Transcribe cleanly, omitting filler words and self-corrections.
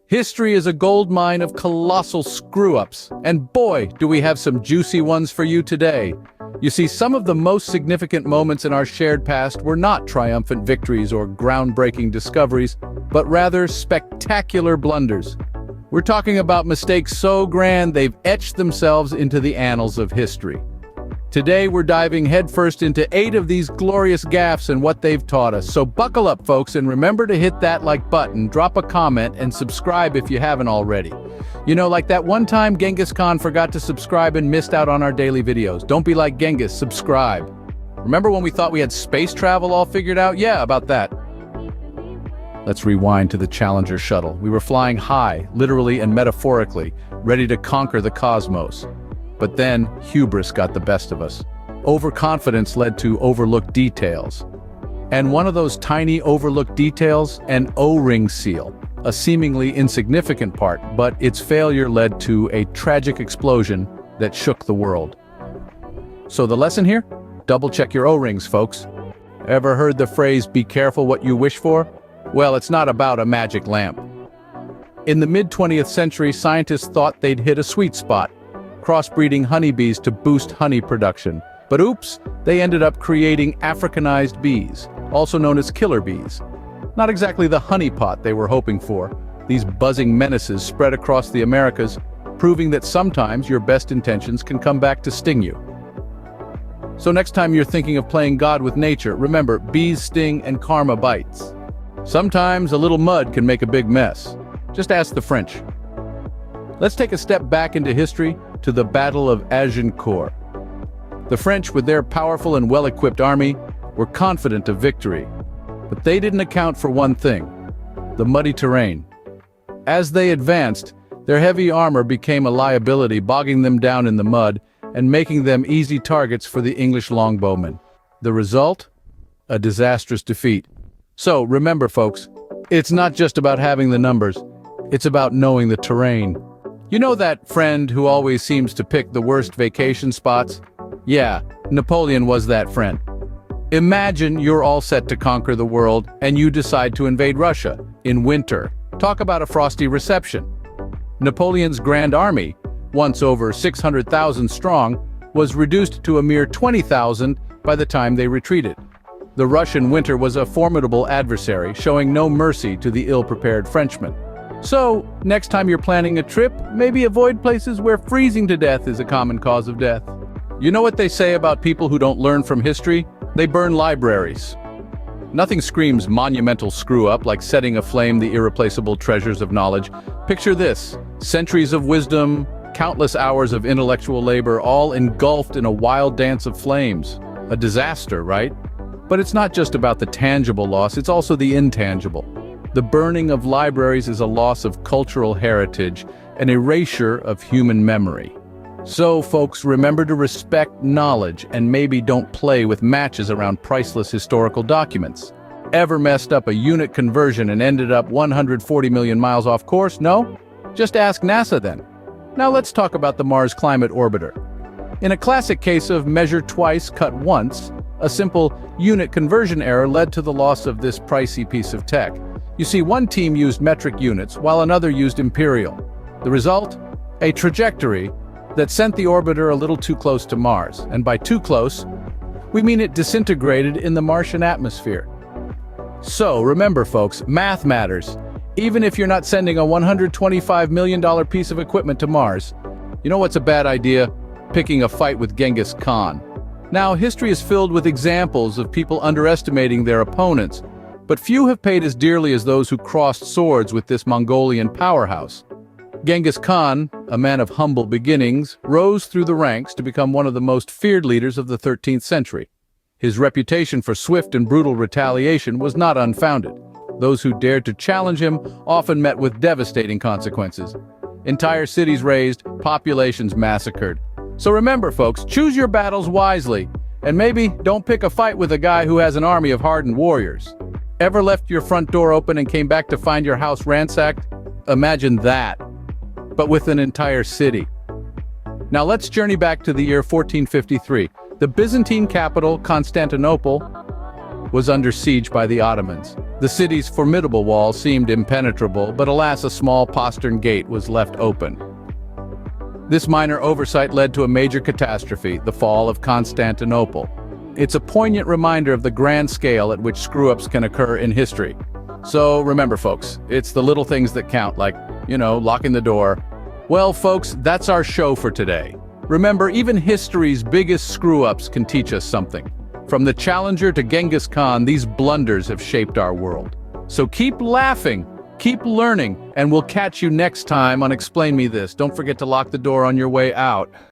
History is a goldmine of colossal screw-ups, and boy, do we have some juicy ones for you today. You see, some of the most significant moments in our shared past were not triumphant victories or groundbreaking discoveries, but rather spectacular blunders. We're talking about mistakes so grand they've etched themselves into the annals of history. Today, we're diving headfirst into 8 of these glorious gaffes and what they've taught us. So buckle up, folks, and remember to hit that like button, drop a comment, and subscribe if you haven't already. You know, like that one time Genghis Khan forgot to subscribe and missed out on our daily videos. Don't be like Genghis, subscribe. Remember when we thought we had space travel all figured out? Yeah, about that. Let's rewind to the Challenger shuttle. We were flying high, literally and metaphorically, ready to conquer the cosmos. But then, hubris got the best of us. Overconfidence led to overlooked details. And one of those tiny overlooked details, an O-ring seal. A seemingly insignificant part, but its failure led to a tragic explosion that shook the world. So the lesson here? Double-check your O-rings, folks. Ever heard the phrase, be careful what you wish for? Well, it's not about a magic lamp. In the mid-20th century, scientists thought they'd hit a sweet spot, crossbreeding honeybees to boost honey production. But oops, they ended up creating Africanized bees, also known as killer bees. Not exactly the honeypot they were hoping for. These buzzing menaces spread across the Americas, proving that sometimes your best intentions can come back to sting you. So next time you're thinking of playing God with nature, remember, bees sting and karma bites. Sometimes a little mud can make a big mess. Just ask the French. Let's take a step back into history to the Battle of Agincourt. The French, with their powerful and well-equipped army, were confident of victory. But they didn't account for one thing: the muddy terrain. As they advanced, their heavy armor became a liability, bogging them down in the mud and making them easy targets for the English longbowmen. The result? A disastrous defeat. So remember, folks, it's not just about having the numbers, it's about knowing the terrain. You know that friend who always seems to pick the worst vacation spots? Yeah, Napoleon was that friend. Imagine you're all set to conquer the world and you decide to invade Russia in winter. Talk about a frosty reception. Napoleon's Grand Army, once over 600,000 strong, was reduced to a mere 20,000 by the time they retreated. The Russian winter was a formidable adversary, showing no mercy to the ill-prepared Frenchmen. So, next time you're planning a trip, maybe avoid places where freezing to death is a common cause of death. You know what they say about people who don't learn from history? They burn libraries. Nothing screams monumental screw-up like setting aflame the irreplaceable treasures of knowledge. Picture this: centuries of wisdom, countless hours of intellectual labor, all engulfed in a wild dance of flames. A disaster, right? But it's not just about the tangible loss, it's also the intangible. The burning of libraries is a loss of cultural heritage, an erasure of human memory. So, folks, remember to respect knowledge and maybe don't play with matches around priceless historical documents. Ever messed up a unit conversion and ended up 140 million miles off course? No? Just ask NASA then. Now let's talk about the Mars Climate Orbiter. In a classic case of measure twice, cut once, a simple unit conversion error led to the loss of this pricey piece of tech. You see, one team used metric units while another used imperial. The result? A trajectory that sent the orbiter a little too close to Mars. And by too close, we mean it disintegrated in the Martian atmosphere. So remember, folks, math matters. Even if you're not sending a $125 million piece of equipment to Mars. You know what's a bad idea? Picking a fight with Genghis Khan. Now, history is filled with examples of people underestimating their opponents, but few have paid as dearly as those who crossed swords with this Mongolian powerhouse. Genghis Khan, a man of humble beginnings, rose through the ranks to become one of the most feared leaders of the 13th century. His reputation for swift and brutal retaliation was not unfounded. Those who dared to challenge him often met with devastating consequences. Entire cities razed, populations massacred. So remember, folks, choose your battles wisely, and maybe don't pick a fight with a guy who has an army of hardened warriors. Ever left your front door open and came back to find your house ransacked? Imagine that, but with an entire city. Now let's journey back to the year 1453. The Byzantine capital, Constantinople, was under siege by the Ottomans. The city's formidable wall seemed impenetrable, but alas, a small postern gate was left open. This minor oversight led to a major catastrophe, the fall of Constantinople. It's a poignant reminder of the grand scale at which screw-ups can occur in history. So remember, folks, it's the little things that count, like, locking the door. Well, folks, that's our show for today. Remember, even history's biggest screw-ups can teach us something. From the Challenger to Genghis Khan, these blunders have shaped our world. So keep laughing, keep learning, and we'll catch you next time on Explain Me This. Don't forget to lock the door on your way out.